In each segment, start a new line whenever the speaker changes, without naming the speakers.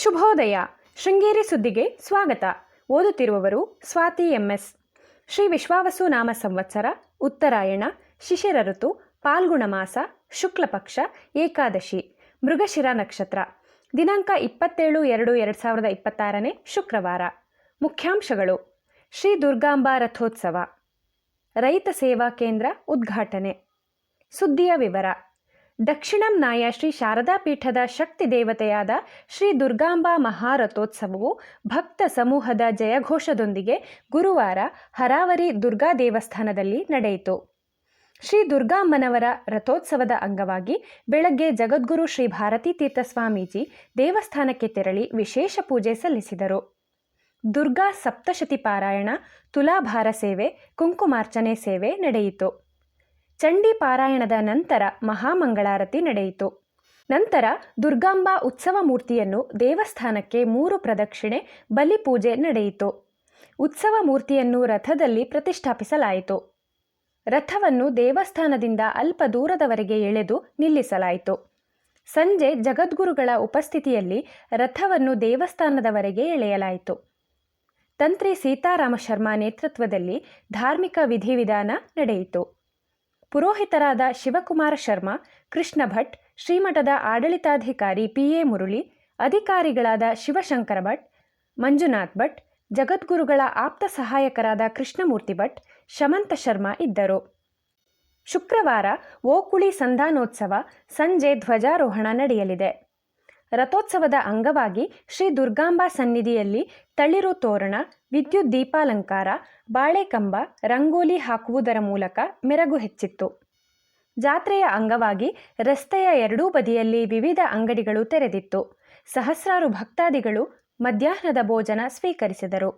ಶುಭೋದಯ. ಶೃಂಗೇರಿ ಸುದ್ದಿಗೆ ಸ್ವಾಗತ. ಓದುತ್ತಿರುವವರು ಸ್ವಾತಿ MS. ಶ್ರೀ ವಿಶ್ವಾವಸು ನಾಮ ಸಂವತ್ಸರ, ಉತ್ತರಾಯಣ, ಶಿಶಿರ ಋತು, ಪಾಲ್ಗುಣ ಮಾಸ, ಶುಕ್ಲಪಕ್ಷ, ಏಕಾದಶಿ, ಮೃಗಶಿರ ನಕ್ಷತ್ರ. ದಿನಾಂಕ 27/2/2026 ಶುಕ್ರವಾರ. ಮುಖ್ಯಾಂಶಗಳು: ಶ್ರೀ ದುರ್ಗಾಂಬಾ ರಥೋತ್ಸವ, ರೈತ ಸೇವಾ ಕೇಂದ್ರ ಉದ್ಘಾಟನೆ. ಸುದ್ದಿಯ ವಿವರ. ದಕ್ಷಿಣಂನಾಯ ಶ್ರೀ ಶಾರದಾ ಪೀಠದ ಶಕ್ತಿ ದೇವತೆಯಾದ ಶ್ರೀ ದುರ್ಗಾಂಬಾ ಮಹಾರಥೋತ್ಸವವು ಭಕ್ತ ಸಮೂಹದ ಜಯಘೋಷದೊಂದಿಗೆ ಗುರುವಾರ ಹರಾವರಿ ದುರ್ಗಾ ದೇವಸ್ಥಾನದಲ್ಲಿ ನಡೆಯಿತು. ಶ್ರೀ ದುರ್ಗಾಮ್ಮನವರ ರಥೋತ್ಸವದ ಅಂಗವಾಗಿ ಬೆಳಗ್ಗೆ ಜಗದ್ಗುರು ಶ್ರೀ ಭಾರತೀ ತೀರ್ಥ ಸ್ವಾಮೀಜಿ ದೇವಸ್ಥಾನಕ್ಕೆ ತೆರಳಿ ವಿಶೇಷ ಪೂಜೆ ಸಲ್ಲಿಸಿದರು. ದುರ್ಗಾ ಸಪ್ತಶತಿ ಪಾರಾಯಣ, ತುಲಾಭಾರ ಸೇವೆ, ಕುಂಕುಮಾರ್ಚನೆ ಸೇವೆ ನಡೆಯಿತು. ಚಂಡಿ ಪಾರಾಯಣದ ನಂತರ ಮಹಾಮಂಗಳಾರತಿ ನಡೆಯಿತು. ನಂತರ ದುರ್ಗಾಂಬಾ ಉತ್ಸವ ಮೂರ್ತಿಯನ್ನು ದೇವಸ್ಥಾನಕ್ಕೆ 3 ಪ್ರದಕ್ಷಿಣೆ ಬಲಿಪೂಜೆ ನಡೆಯಿತು. ಉತ್ಸವ ಮೂರ್ತಿಯನ್ನು ರಥದಲ್ಲಿ ಪ್ರತಿಷ್ಠಾಪಿಸಲಾಯಿತು. ರಥವನ್ನು ದೇವಸ್ಥಾನದಿಂದ ಅಲ್ಪ ದೂರದವರೆಗೆ ಎಳೆದು ನಿಲ್ಲಿಸಲಾಯಿತು. ಸಂಜೆ ಜಗದ್ಗುರುಗಳ ಉಪಸ್ಥಿತಿಯಲ್ಲಿ ರಥವನ್ನು ದೇವಸ್ಥಾನದವರೆಗೆ ಎಳೆಯಲಾಯಿತು. ತಂತ್ರಿ ಸೀತಾರಾಮ ಶರ್ಮಾ ನೇತೃತ್ವದಲ್ಲಿ ಧಾರ್ಮಿಕ ವಿಧಿವಿಧಾನ ನಡೆಯಿತು. ಪುರೋಹಿತರಾದ ಶಿವಕುಮಾರ ಶರ್ಮಾ, ಕೃಷ್ಣ ಭಟ್, ಶ್ರೀಮಠದ ಆಡಳಿತಾಧಿಕಾರಿ PA ಮುರಳಿ, ಅಧಿಕಾರಿಗಳಾದ ಶಿವಶಂಕರ ಭಟ್, ಮಂಜುನಾಥ್ ಭಟ್, ಜಗದ್ಗುರುಗಳ ಆಪ್ತ ಸಹಾಯಕರಾದ ಕೃಷ್ಣಮೂರ್ತಿ ಭಟ್, ಶಮಂತ ಶರ್ಮಾ ಇದ್ದರು. ಶುಕ್ರವಾರ ಓಕುಳಿ ಸಂಧಾನೋತ್ಸವ, ಸಂಜೆ ಧ್ವಜಾರೋಹಣ ನಡೆಯಲಿದೆ. ರಥೋತ್ಸವದ ಅಂಗವಾಗಿ ಶ್ರೀ ದುರ್ಗಾಂಬಾ ಸನ್ನಿಧಿಯಲ್ಲಿ ತಳಿರು ತೋರಣ, ವಿದ್ಯುತ್ ದೀಪಾಲಂಕಾರ, ಬಾಳೆಕಂಬ, ರಂಗೋಲಿ ಹಾಕುವುದರ ಮೂಲಕ ಮೆರಗು ಹೆಚ್ಚಿತ್ತು. ಜಾತ್ರೆಯ ಅಂಗವಾಗಿ ರಸ್ತೆಯ ಎರಡೂ ಬದಿಯಲ್ಲಿ ವಿವಿಧ ಅಂಗಡಿಗಳು ತೆರೆದಿತ್ತು. ಸಹಸ್ರಾರು ಭಕ್ತಾದಿಗಳು ಮಧ್ಯಾಹ್ನದ ಭೋಜನ ಸ್ವೀಕರಿಸಿದರು.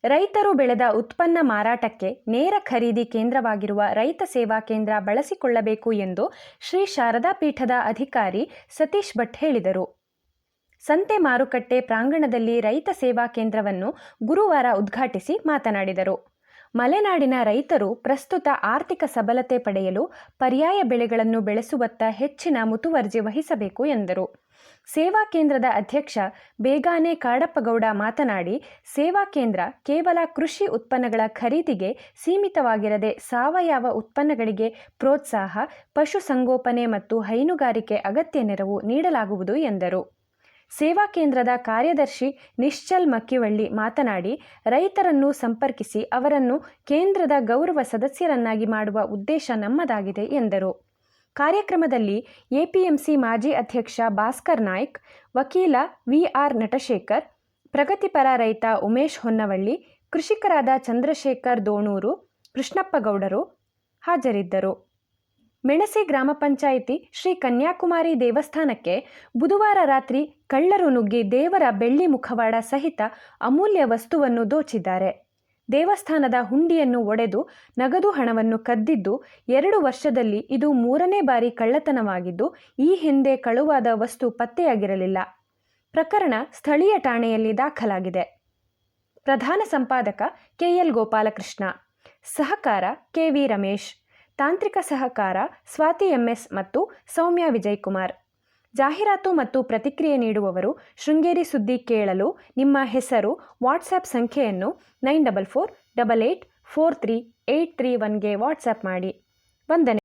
ರೈತರು ಬೆಳೆದ ಉತ್ಪನ್ನ ಮಾರಾಟಕ್ಕೆ ನೇರ ಖರೀದಿ ಕೇಂದ್ರವಾಗಿರುವ ರೈತ ಸೇವಾ ಕೇಂದ್ರ ಬಳಸಿಕೊಳ್ಳಬೇಕು ಎಂದು ಶ್ರೀ ಶಾರದಾ ಪೀಠದ ಅಧಿಕಾರಿ ಸತೀಶ್ ಭಟ್ ಹೇಳಿದರು. ಸಂತೆ ಮಾರುಕಟ್ಟೆ ಪ್ರಾಂಗಣದಲ್ಲಿ ರೈತ ಸೇವಾ ಕೇಂದ್ರವನ್ನು ಗುರುವಾರ ಉದ್ಘಾಟಿಸಿ ಮಾತನಾಡಿದರು. ಮಲೆನಾಡಿನ ರೈತರು ಪ್ರಸ್ತುತ ಆರ್ಥಿಕ ಸಬಲತೆ ಪಡೆಯಲು ಪರ್ಯಾಯ ಬೆಳೆಗಳನ್ನು ಬೆಳೆಸುವತ್ತ ಹೆಚ್ಚಿನ ಮುತುವರ್ಜಿ ವಹಿಸಬೇಕು ಎಂದರು. ಸೇವಾ ಕೇಂದ್ರದ ಅಧ್ಯಕ್ಷ ಬೇಗಾನೆ ಕಾಡಪ್ಪಗೌಡ ಮಾತನಾಡಿ, ಸೇವಾ ಕೇಂದ್ರ ಕೇವಲ ಕೃಷಿ ಉತ್ಪನ್ನಗಳ ಖರೀದಿಗೆ ಸೀಮಿತವಾಗಿರದೆ ಸಾವಯವ ಉತ್ಪನ್ನಗಳಿಗೆ ಪ್ರೋತ್ಸಾಹ, ಪಶುಸಂಗೋಪನೆ ಮತ್ತು ಹೈನುಗಾರಿಕೆ ಅಗತ್ಯ ನೆರವು ನೀಡಲಾಗುವುದು ಎಂದರು. ಸೇವಾ ಕೇಂದ್ರದ ಕಾರ್ಯದರ್ಶಿ ನಿಶ್ಚಲ್ ಮಕ್ಕಿವಳ್ಳಿ ಮಾತನಾಡಿ, ರೈತರನ್ನು ಸಂಪರ್ಕಿಸಿ ಅವರನ್ನು ಕೇಂದ್ರದ ಗೌರವ ಸದಸ್ಯರನ್ನಾಗಿ ಮಾಡುವ ಉದ್ದೇಶ ನಮ್ಮದಾಗಿದೆ ಎಂದರು. ಕಾರ್ಯಕ್ರಮದಲ್ಲಿ APMC ಮಾಜಿ ಅಧ್ಯಕ್ಷ ಭಾಸ್ಕರ್ ನಾಯ್ಕ್, ವಕೀಲ VR ನಟಶೇಖರ್, ಪ್ರಗತಿಪರ ರೈತ ಉಮೇಶ್ ಹೊನ್ನವಳ್ಳಿ, ಕೃಷಿಕರಾದ ಚಂದ್ರಶೇಖರ್ ದೋಣೂರು, ಕೃಷ್ಣಪ್ಪಗೌಡರು ಹಾಜರಿದ್ದರು. ಮೆಣಸಿ ಗ್ರಾಮ ಪಂಚಾಯಿತಿ ಶ್ರೀ ಕನ್ಯಾಕುಮಾರಿ ದೇವಸ್ಥಾನಕ್ಕೆ ಬುಧವಾರ ರಾತ್ರಿ ಕಳ್ಳರು ನುಗ್ಗಿ ದೇವರ ಬೆಳ್ಳಿ ಮುಖವಾಡ ಸಹಿತ ಅಮೂಲ್ಯ ವಸ್ತುವನ್ನು ದೋಚಿದ್ದಾರೆ. ದೇವಸ್ಥಾನದ ಹುಂಡಿಯನ್ನು ಒಡೆದು ನಗದು ಹಣವನ್ನು ಕದ್ದಿದ್ದು 2 ವರ್ಷದಲ್ಲಿ ಇದು 3ನೇ ಬಾರಿ ಕಳ್ಳತನವಾಗಿದ್ದು, ಈ ಹಿಂದೆ ಕಳುವಾದ ವಸ್ತು ಪತ್ತೆಯಾಗಿರಲಿಲ್ಲ. ಪ್ರಕರಣ ಸ್ಥಳೀಯ ಠಾಣೆಯಲ್ಲಿ ದಾಖಲಾಗಿದೆ. ಪ್ರಧಾನ ಸಂಪಾದಕ KL ಗೋಪಾಲಕೃಷ್ಣ, ಸಹಕಾರ KV ರಮೇಶ್, ತಾಂತ್ರಿಕ ಸಹಕಾರ ಸ್ವಾತಿ MS ಮತ್ತು ಸೌಮ್ಯ ವಿಜಯಕುಮಾರ್. ಜಾಹೀರಾತು ಮತ್ತು ಪ್ರತಿಕ್ರಿಯೆ ನೀಡುವವರು ಶೃಂಗೇರಿ ಸುದ್ದಿ ಕೇಳಲು ನಿಮ್ಮ ಹೆಸರು, ವಾಟ್ಸ್ಆ್ಯಪ್ ಸಂಖ್ಯೆಯನ್ನು 9448843831ಗೆ ವಾಟ್ಸ್ಆ್ಯಪ್ ಮಾಡಿ. ವಂದನೆ.